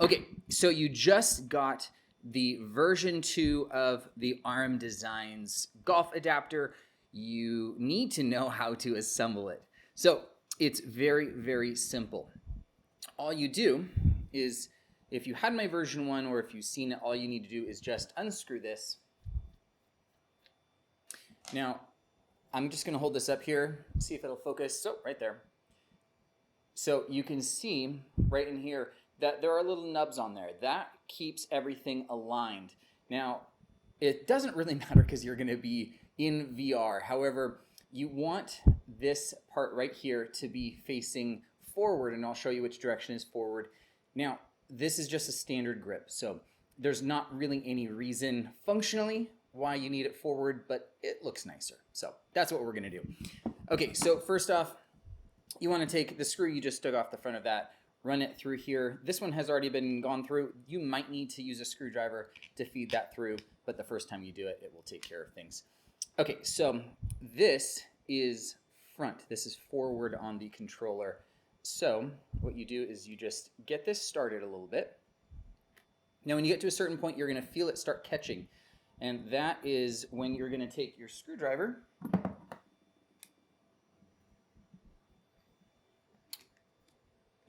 Okay, so you just got the version 2 of the ARM Designs golf adapter. You need to know how to assemble it. So it's very, very simple. All you do is, if you had my version 1 or if you've seen it, all you need to do is just unscrew this. Now, I'm just going to hold this up here, see if it'll focus. So, right there. So you can see right in here that there are little nubs on there. That keeps everything aligned. Now, it doesn't really matter because you're going to be in VR. However, you want this part right here to be facing forward, and I'll show you which direction is forward. Now, this is just a standard grip, so there's not really any reason functionally why you need it forward, but it looks nicer. So that's what we're going to do. Okay, so first off, you want to take the screw you just took off the front of that, run it through here. This one has already been gone through. You might need to use a screwdriver to feed that through, but the first time you do it, it will take care of things. Okay, so this is front. This is forward on the controller. So what you do is you just get this started a little bit. Now when you get to a certain point, you're going to feel it start catching. And that is when you're going to take your screwdriver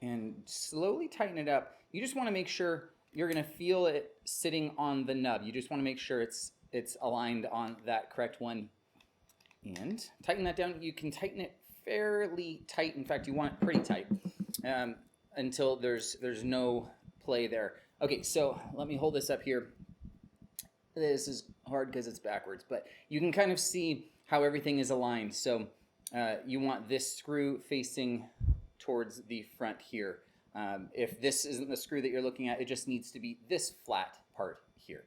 and slowly tighten it up. You just want to make sure you're going to feel it sitting on the nub. You just want to make sure it's aligned on that correct one. And tighten that down. You can tighten it fairly tight. In fact, you want it pretty tight until there's no play there. Okay, so let me hold this up here. This is hard because it's backwards, but you can kind of see how everything is aligned. So you want this screw facing towards the front here. If this isn't the screw that you're looking at, it just needs to be this flat part here.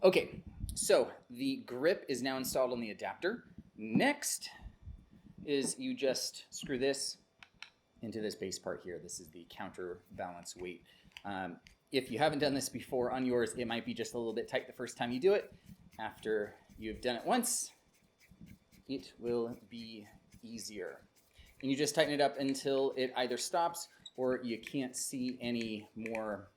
Okay, so the grip is now installed on the adapter. Next is you just screw this into this base part here. This is the counterbalance weight. If you haven't done this before on yours, it might be just a little bit tight the first time you do it. After you've done it once, it will be easier. And you just tighten it up until it either stops or you can't see any more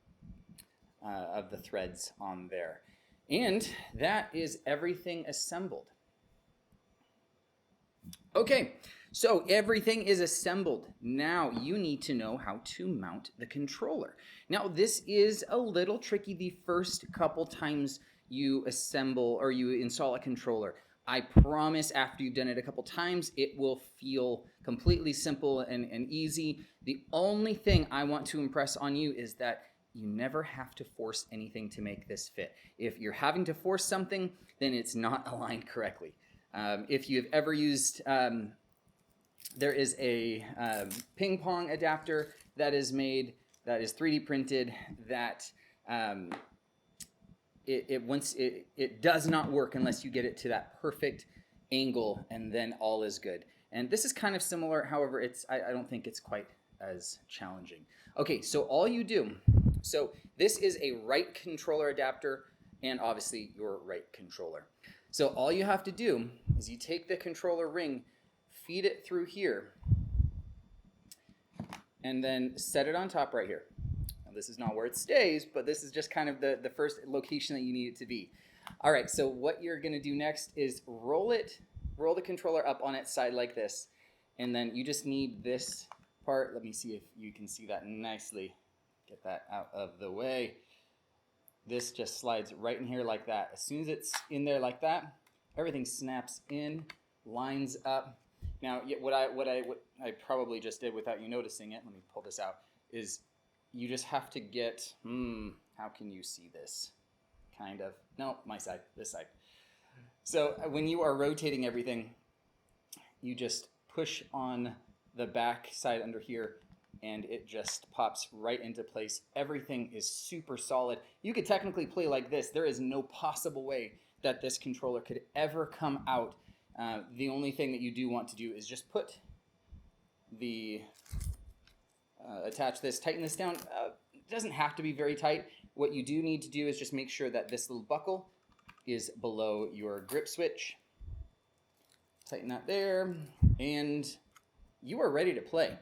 of the threads on there. And that is everything assembled. Okay, so everything is assembled. Now you need to know how to mount the controller. Now this is a little tricky the first couple times you assemble or you install a controller. I promise after you've done it a couple times, it will feel completely simple and easy. The only thing I want to impress on you is that you never have to force anything to make this fit. If you're having to force something, then it's not aligned correctly. If you've ever used, there is a ping pong adapter that is made, that is 3D printed, that it does not work unless you get it to that perfect angle, and then all is good. And this is kind of similar, however, I don't think it's quite as challenging. Okay, so all you do, so this is a right controller adapter, and obviously your right controller. So all you have to do is you take the controller ring, feed it through here, and then set it on top right here. Now this is not where it stays, but this is just kind of the first location that you need it to be. All right, so what you're gonna do next is roll the controller up on its side like this, and then you just need this part. Let me see if you can see that nicely. Get that out of the way. This just slides right in here like that. As soon as it's in there like that, everything snaps in, lines up. Now, what I probably just did without you noticing it, let me pull this out, is you just have to get, how can you see this? Kind of, no, my side, this side. So when you are rotating everything, you just push on the back side under here, and it just pops right into place. Everything is super solid. You could technically play like this. There is no possible way that this controller could ever come out. The only thing that you do want to do is just put the, attach this, tighten this down. It doesn't have to be very tight. What you do need to do is just make sure that this little buckle is below your grip switch. Tighten that there, and you are ready to play.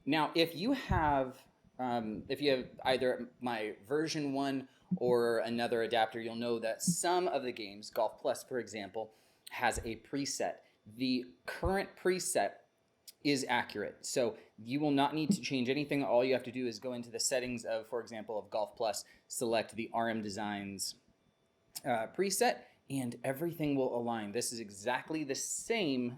Now, if you have if you have either my version 1 or another adapter, you'll know that some of the games, Golf Plus for example, has a preset. The current preset is accurate, so you will not need to change anything. All you have to do is go into the settings of, for example, of Golf Plus, select the RM Designs preset, and everything will align. This is exactly the same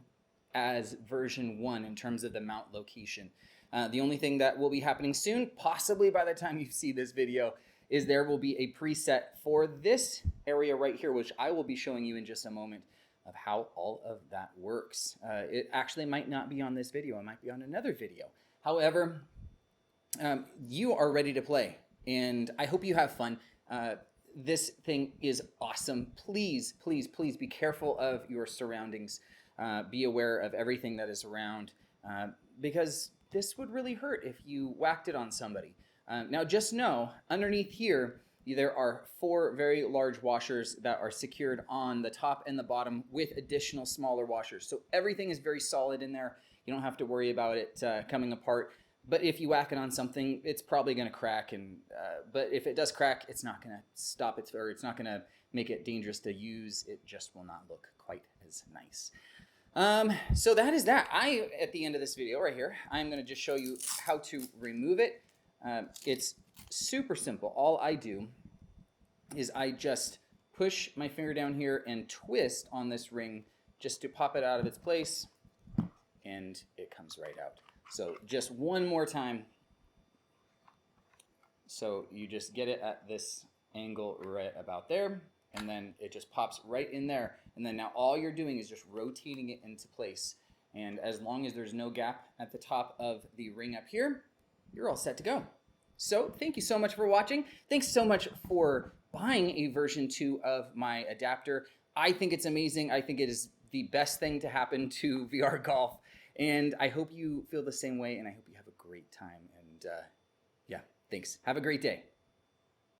as version 1 in terms of the mount location. The only thing that will be happening soon, possibly by the time you see this video, is there will be a preset for this area right here, which I will be showing you in just a moment, of how all of that works. It actually might not be on this video. It might be on another video. However, you are ready to play, and I hope you have fun. This thing is awesome. Please, please, please be careful of your surroundings. Be aware of everything that is around, because this would really hurt if you whacked it on somebody. Now just know, underneath here, there are 4 very large washers that are secured on the top and the bottom with additional smaller washers. So everything is very solid in there. You don't have to worry about it coming apart. But if you whack it on something, it's probably going to crack. But if it does crack, it's not going to stop it, or it's not going to make it dangerous to use. It just will not look quite as nice. So that is that. At the end of this video right here, I'm going to just show you how to remove it. It's super simple. All I do is I just push my finger down here and twist on this ring just to pop it out of its place, and it comes right out. So just one more time. So you just get it at this angle right about there, and then it just pops right in there. And then now all you're doing is just rotating it into place. And as long as there's no gap at the top of the ring up here, you're all set to go. So thank you so much for watching. Thanks so much for buying a version 2 of my adapter. I think it's amazing. I think it is the best thing to happen to VR golf. And I hope you feel the same way, and I hope you have a great time. And yeah, thanks. Have a great day.